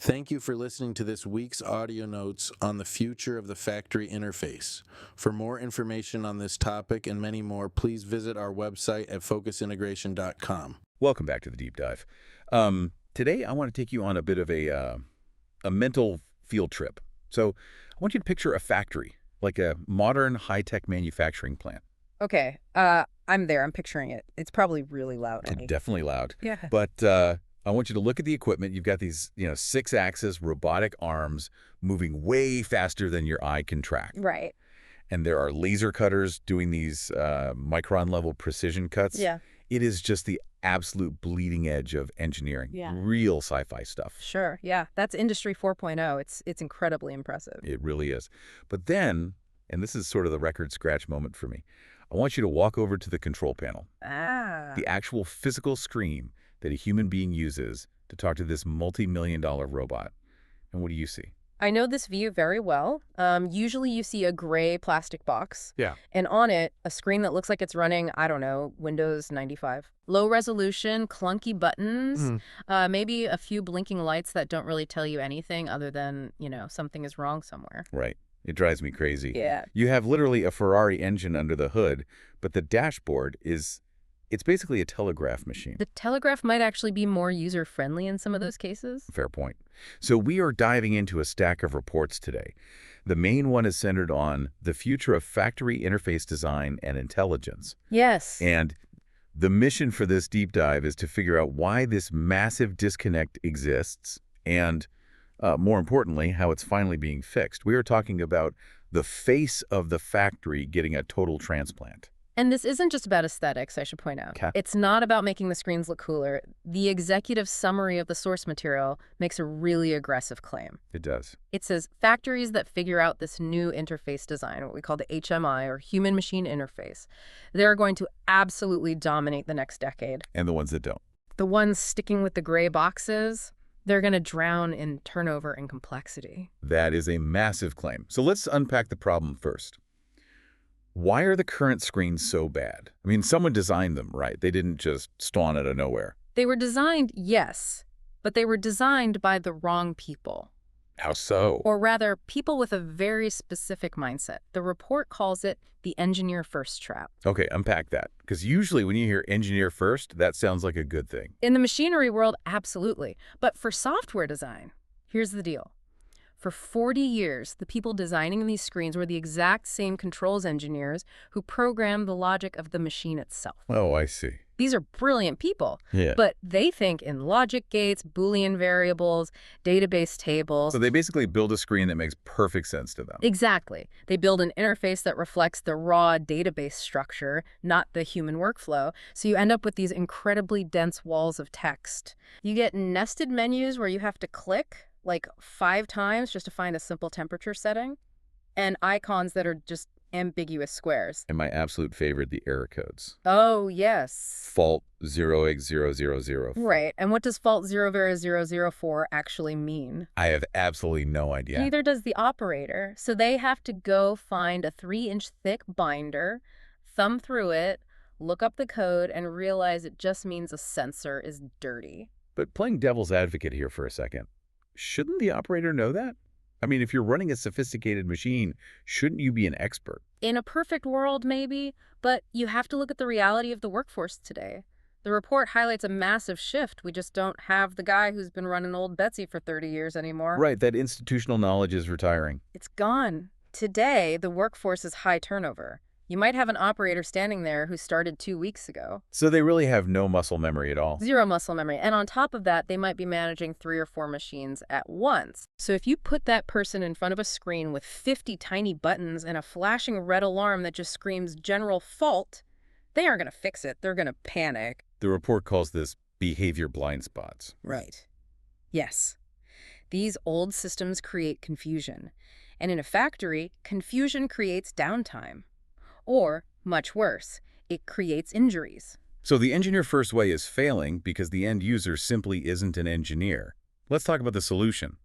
Thank you for listening to this week's audio notes on the future of the factory interface. For more information on this topic and many more, please visit our website at focusintegration.com. Welcome back to the deep dive. Today, I want to take you on a bit of a mental field trip. So I want you to picture a factory, like a modern high-tech manufacturing plant. Okay, I'm there. I'm picturing it. It's probably really loud. It's definitely loud. Yeah. But I want you to look at the equipment. You've got these, six-axis robotic arms moving way faster than your eye can track. Right. And there are laser cutters doing these micron-level precision cuts. Yeah. It is just the absolute bleeding edge of engineering. Yeah. Real sci-fi stuff. Sure. Yeah. That's Industry 4.0. It's incredibly impressive. It really is. But then, and this is sort of the record scratch moment for me, I want you to walk over to the control panel. The actual physical screen that a human being uses to talk to this multi-million-dollar robot. And what do you see? I know this view very well. Usually you see a gray plastic box. Yeah. And on it, a screen that looks like it's running, I don't know, Windows 95. Low resolution, clunky buttons, maybe a few blinking lights that don't really tell you anything other than, something is wrong somewhere. Right. It drives me crazy. Yeah. You have literally a Ferrari engine under the hood, but the dashboard it's basically a telegraph machine. The telegraph might actually be more user-friendly in some of those cases. Fair point. So we are diving into a stack of reports today. The main one is centered on the future of factory interface design and intelligence. Yes. And the mission for this deep dive is to figure out why this massive disconnect exists and, more importantly, how it's finally being fixed. We are talking about the face of the factory getting a total transplant. And this isn't just about aesthetics, I should point out. Okay. It's not about making the screens look cooler. The executive summary of the source material makes a really aggressive claim. It does. It says factories that figure out this new interface design, what we call the HMI, or human-machine interface, they're going to absolutely dominate the next decade. And the ones that don't. The ones sticking with the gray boxes, they're going to drown in turnover and complexity. That is a massive claim. So let's unpack the problem first. Why are the current screens so bad? I mean, someone designed them, right? They didn't just spawn out of nowhere. They were designed, yes, but they were designed by the wrong people. How so? Or rather, people with a very specific mindset. The report calls it the engineer first trap. Okay, unpack that. Because usually when you hear engineer first, that sounds like a good thing. In the machinery world, absolutely. But for software design, here's the deal. For 40 years, the people designing these screens were the exact same controls engineers who programmed the logic of the machine itself. Oh, I see. These are brilliant people, Yeah. but they think in logic gates, Boolean variables, database tables. So they basically build a screen that makes perfect sense to them. Exactly. They build an interface that reflects the raw database structure, not the human workflow. So you end up with these incredibly dense walls of text. You get nested menus where you have to click like 5 times just to find a simple temperature setting, and icons that are just ambiguous squares. And my absolute favorite, the error codes. Oh, yes. Fault 0x0004. Right. And what does fault 0x0004 actually mean? I have absolutely no idea. Neither does the operator. So they have to go find a 3-inch thick binder, thumb through it, look up the code, and realize it just means a sensor is dirty. But playing devil's advocate here for a second, shouldn't the operator know that? I mean, if you're running a sophisticated machine, shouldn't you be an expert? In a perfect world, maybe, but you have to look at the reality of the workforce today. The report highlights a massive shift. We just don't have the guy who's been running Old Betsy for 30 years anymore. Right, that institutional knowledge is retiring. It's gone. Today, the workforce is high turnover. You might have an operator standing there who started 2 weeks ago. So they really have no muscle memory at all. Zero muscle memory. And on top of that, they might be managing 3 or 4 machines at once. So if you put that person in front of a screen with 50 tiny buttons and a flashing red alarm that just screams general fault, they aren't going to fix it. They're going to panic. The report calls this behavior blind spots. Right. Yes. These old systems create confusion. And in a factory, confusion creates downtime. Or, much worse, it creates injuries. So the engineer-first way is failing because the end user simply isn't an engineer. Let's talk about the solution.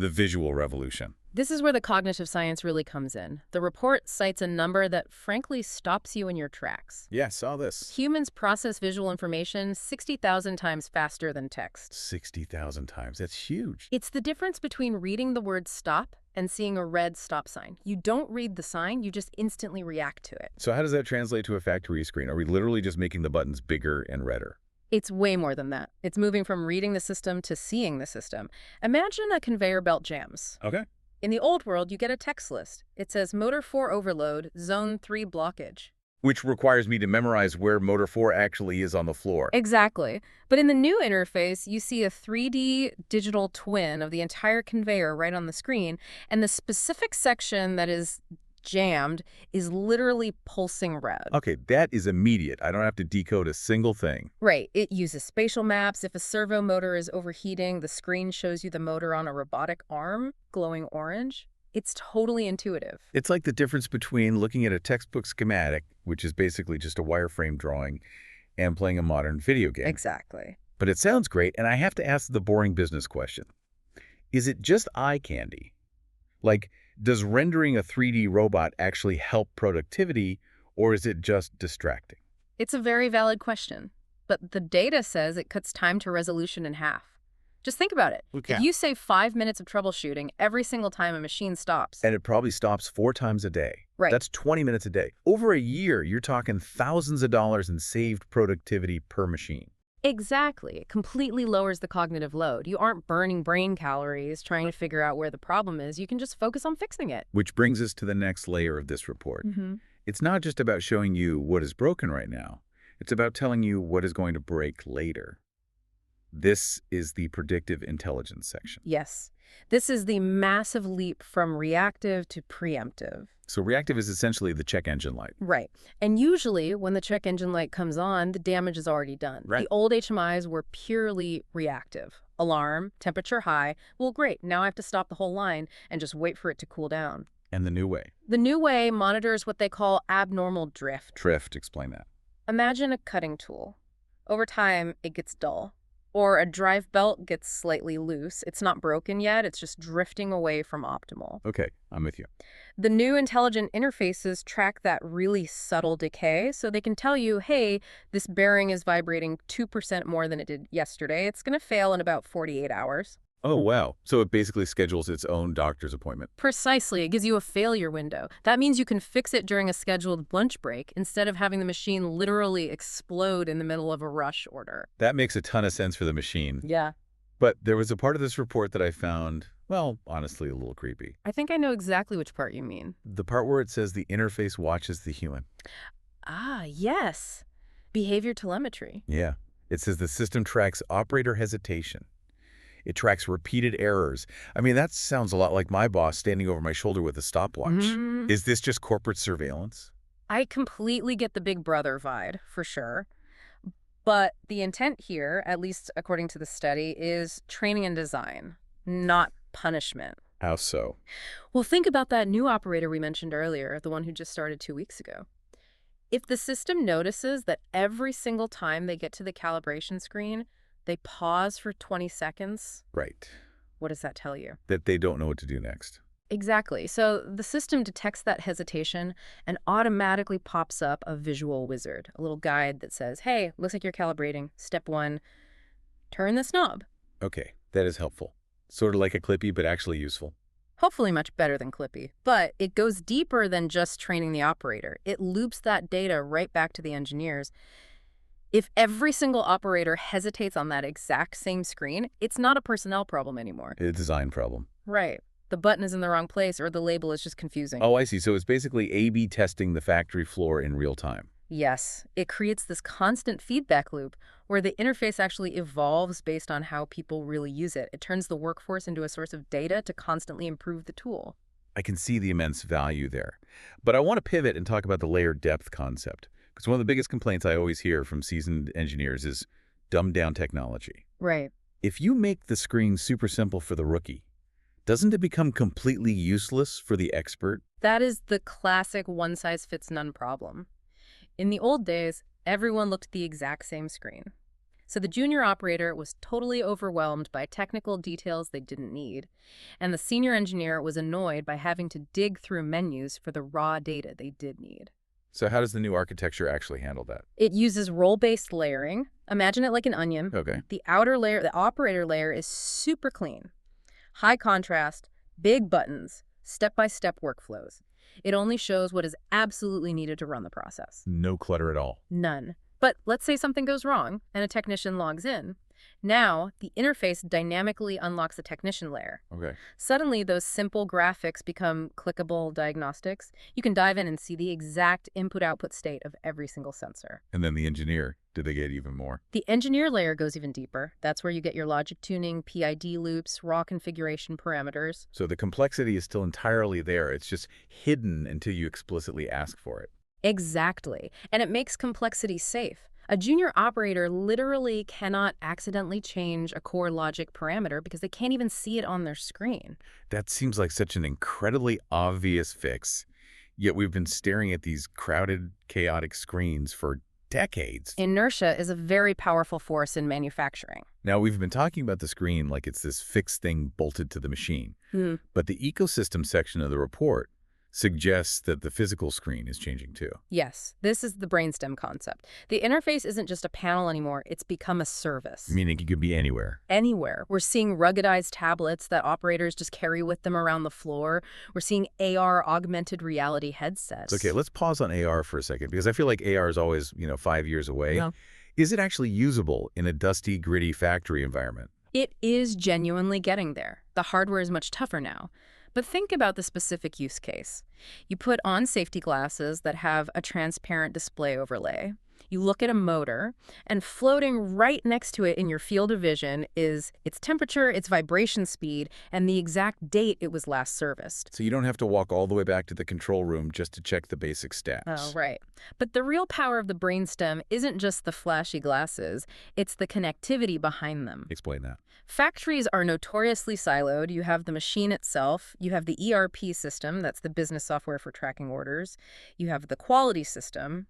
the visual revolution. This is where the cognitive science really comes in. The report cites a number that frankly stops you in your tracks. Yeah, saw this. Humans process visual information 60,000 times faster than text. 60,000 times. That's huge. It's the difference between reading the word stop and seeing a red stop sign. You don't read the sign, you just instantly react to it. So how does that translate to a factory screen? Are we literally just making the buttons bigger and redder? It's way more than that. It's moving from reading the system to seeing the system. Imagine a conveyor belt jams. Okay. In the old world, you get a text list. It says Motor 4 overload, Zone 3 blockage. Which requires me to memorize where Motor 4 actually is on the floor. Exactly. But in the new interface, you see a 3D digital twin of the entire conveyor right on the screen, and the specific section that is jammed is literally pulsing red. Okay, that is immediate. I don't have to decode a single thing. Right. It uses spatial maps. If a servo motor is overheating, the screen shows you the motor on a robotic arm glowing orange. It's totally intuitive. It's like the difference between looking at a textbook schematic, which is basically just a wireframe drawing, and playing a modern video game. Exactly. But it sounds great, and I have to ask the boring business question. Is it just eye candy? Like, does rendering a 3D robot actually help productivity, or is it just distracting? It's a very valid question, but the data says it cuts time to resolution in half. Just think about it. Okay. If you save 5 minutes of troubleshooting every single time a machine stops. And it probably stops 4 times a day. Right. That's 20 minutes a day. Over a year, you're talking thousands of dollars in saved productivity per machine. Exactly. It completely lowers the cognitive load. You aren't burning brain calories trying to figure out where the problem is. You can just focus on fixing it. Which brings us to the next layer of this report. It's not just about showing you what is broken right now. It's about telling you what is going to break later. This is the predictive intelligence section. Yes. This is the massive leap from reactive to preemptive. So reactive is essentially the check engine light. Right. And usually when the check engine light comes on, the damage is already done. Right. The old HMIs were purely reactive. Alarm, temperature high. Well, great. Now I have to stop the whole line and just wait for it to cool down. And the new way. The new way monitors what they call abnormal drift. Drift, explain that. Imagine a cutting tool. Over time, it gets dull. Or a drive belt gets slightly loose. It's not broken yet, it's just drifting away from optimal. Okay, I'm with you. The new intelligent interfaces track that really subtle decay, so they can tell you, hey, this bearing is vibrating 2% more than it did yesterday. It's going to fail in about 48 hours. Oh, wow. So it basically schedules its own doctor's appointment. Precisely. It gives you a failure window. That means you can fix it during a scheduled lunch break instead of having the machine literally explode in the middle of a rush order. That makes a ton of sense for the machine. Yeah. But there was a part of this report that I found, well, honestly, a little creepy. I think I know exactly which part you mean. The part where it says the interface watches the human. Ah, yes. Behavior telemetry. Yeah. It says the system tracks operator hesitation. It tracks repeated errors. I mean, that sounds a lot like my boss standing over my shoulder with a stopwatch. Is this just corporate surveillance? I completely get the Big Brother vibe, for sure. But the intent here, at least according to the study, is training and design, not punishment. How so? Well, think about that new operator we mentioned earlier, the one who just started 2 weeks ago. If the system notices that every single time they get to the calibration screen, they pause for 20 seconds. Right. What does that tell you? That they don't know what to do next. Exactly. So the system detects that hesitation and automatically pops up a visual wizard, a little guide that says, hey, looks like you're calibrating. Step 1, turn this knob. Okay, that is helpful. Sort of like a Clippy, but actually useful. Hopefully much better than Clippy. But it goes deeper than just training the operator. It loops that data right back to the engineers. If every single operator hesitates on that exact same screen, it's not a personnel problem anymore. A design problem. Right. The button is in the wrong place or the label is just confusing. Oh, I see. So it's basically A/B testing the factory floor in real time. Yes. It creates this constant feedback loop where the interface actually evolves based on how people really use it. It turns the workforce into a source of data to constantly improve the tool. I can see the immense value there. But I want to pivot and talk about the layered depth concept. Because one of the biggest complaints I always hear from seasoned engineers is dumbed down technology. Right. If you make the screen super simple for the rookie, doesn't it become completely useless for the expert? That is the classic one-size-fits-none problem. In the old days, everyone looked at the exact same screen. So the junior operator was totally overwhelmed by technical details they didn't need, and the senior engineer was annoyed by having to dig through menus for the raw data they did need. So how does the new architecture actually handle that? It uses role-based layering. Imagine it like an onion. Okay. The outer layer, the operator layer, is super clean. High contrast, big buttons, step-by-step workflows. It only shows what is absolutely needed to run the process. No clutter at all. None. But let's say something goes wrong and a technician logs in. Now, the interface dynamically unlocks the technician layer. Okay. Suddenly, those simple graphics become clickable diagnostics. You can dive in and see the exact input-output state of every single sensor. And then the engineer, did they get even more? The engineer layer goes even deeper. That's where you get your logic tuning, PID loops, raw configuration parameters. So the complexity is still entirely there. It's just hidden until you explicitly ask for it. Exactly. And it makes complexity safe. A junior operator literally cannot accidentally change a core logic parameter because they can't even see it on their screen. That seems like such an incredibly obvious fix. Yet we've been staring at these crowded, chaotic screens for decades. Inertia is a very powerful force in manufacturing. Now, we've been talking about the screen like it's this fixed thing bolted to the machine. But the ecosystem section of the report suggests that the physical screen is changing too. Yes, this is the brainstem concept. The interface isn't just a panel anymore, it's become a service. Meaning it could be anywhere. Anywhere. We're seeing ruggedized tablets that operators just carry with them around the floor. We're seeing AR augmented reality headsets. Okay, let's pause on AR for a second, because I feel like AR is always, 5 years away. Yeah. Is it actually usable in a dusty, gritty factory environment? It is genuinely getting there. The hardware is much tougher now. But think about the specific use case. You put on safety glasses that have a transparent display overlay. You look at a motor, and floating right next to it in your field of vision is its temperature, its vibration speed, and the exact date it was last serviced. So you don't have to walk all the way back to the control room just to check the basic stats. Oh, right. But the real power of the brainstem isn't just the flashy glasses, it's the connectivity behind them. Explain that. Factories are notoriously siloed. You have the machine itself, you have the ERP system, that's the business software for tracking orders, you have the quality system,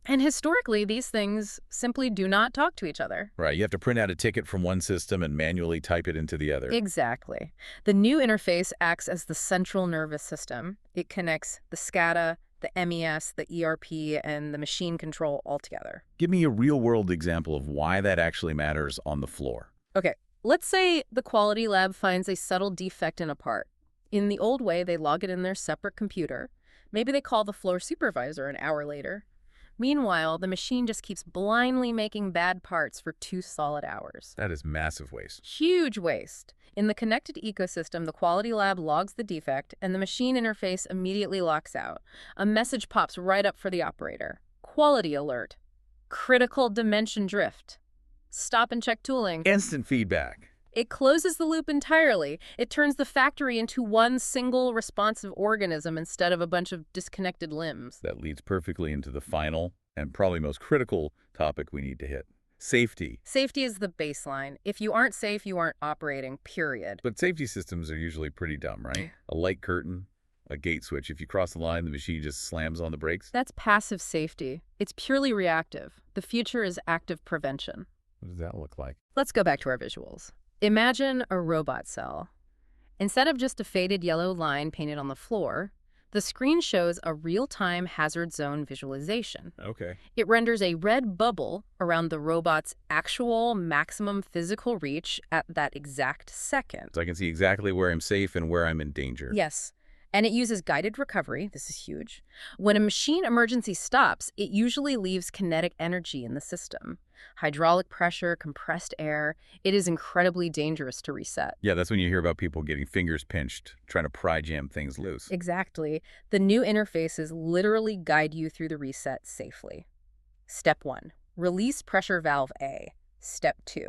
and historically, these things simply do not talk to each other. Right, you have to print out a ticket from one system and manually type it into the other. Exactly. The new interface acts as the central nervous system. It connects the SCADA, the MES, the ERP, and the machine control all together. Give me a real-world example of why that actually matters on the floor. Okay, let's say the quality lab finds a subtle defect in a part. In the old way, they log it in their separate computer. Maybe they call the floor supervisor an hour later. Meanwhile, the machine just keeps blindly making bad parts for 2 solid hours. That is massive waste. Huge waste. In the connected ecosystem, the quality lab logs the defect, and the machine interface immediately locks out. A message pops right up for the operator. Quality alert. Critical dimension drift. Stop and check tooling. Instant feedback. It closes the loop entirely. It turns the factory into one single responsive organism instead of a bunch of disconnected limbs. That leads perfectly into the final and probably most critical topic we need to hit. Safety. Safety is the baseline. If you aren't safe, you aren't operating, period. But safety systems are usually pretty dumb, right? A light curtain, a gate switch. If you cross the line, the machine just slams on the brakes. That's passive safety. It's purely reactive. The future is active prevention. What does that look like? Let's go back to our visuals. Imagine a robot cell. Instead of just a faded yellow line painted on the floor, the screen shows a real-time hazard zone visualization. Okay. It renders a red bubble around the robot's actual maximum physical reach at that exact second. So I can see exactly where I'm safe and where I'm in danger. Yes. And it uses guided recovery. This is huge. When a machine emergency stops, it usually leaves kinetic energy in the system. Hydraulic pressure, compressed air. It is incredibly dangerous to reset. Yeah, that's when you hear about people getting fingers pinched, trying to pry jam things loose. Exactly. The new interfaces literally guide you through the reset safely. Step 1. Release pressure valve A. Step 2.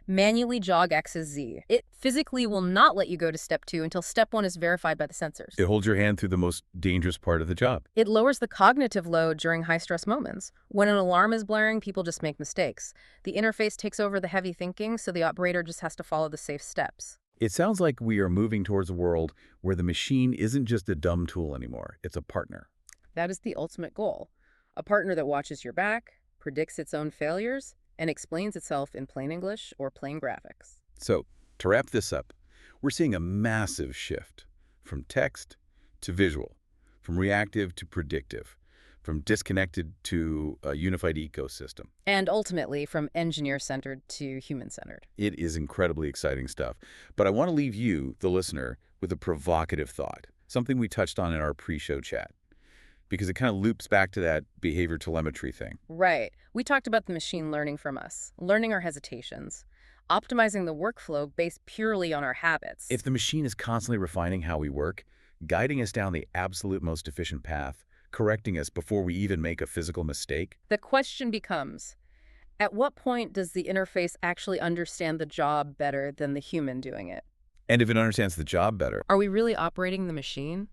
Manually jog X's Z. It physically will not let you go to step 2 until step 1 is verified by the sensors. It holds your hand through the most dangerous part of the job. It lowers the cognitive load during high-stress moments. When an alarm is blaring, people just make mistakes. The interface takes over the heavy thinking, so the operator just has to follow the safe steps. It sounds like we are moving towards a world where the machine isn't just a dumb tool anymore. It's a partner. That is the ultimate goal. A partner that watches your back, predicts its own failures, and explains itself in plain English or plain graphics. So, to wrap this up, we're seeing a massive shift from text to visual, from reactive to predictive, from disconnected to a unified ecosystem. And ultimately, from engineer-centered to human-centered. It is incredibly exciting stuff. But I want to leave you, the listener, with a provocative thought, something we touched on in our pre-show chat, because it kind of loops back to that behavior telemetry thing. Right. We talked about the machine learning from us, learning our hesitations, optimizing the workflow based purely on our habits. If the machine is constantly refining how we work, guiding us down the absolute most efficient path, correcting us before we even make a physical mistake, The question becomes, at what point does the interface actually understand the job better than the human doing it? and if it understands the job better, Are we really operating the machine?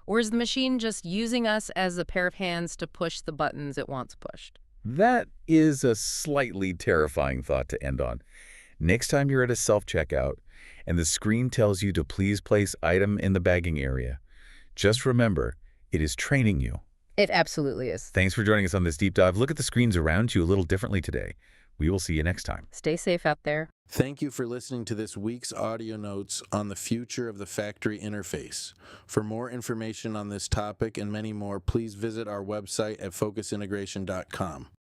Or is the machine just using us as a pair of hands to push the buttons it wants pushed? that is a slightly terrifying thought to end on. Next time you're at a self-checkout and the screen tells you to please place item in the bagging area, just remember, it is training you. It absolutely is. Thanks for joining us on this deep dive. Look at the screens around you a little differently today. We will see you next time. Stay safe out there. Thank you for listening to this week's audio notes on the future of the factory interface. For more information on this topic and many more, please visit our website at focusintegration.com.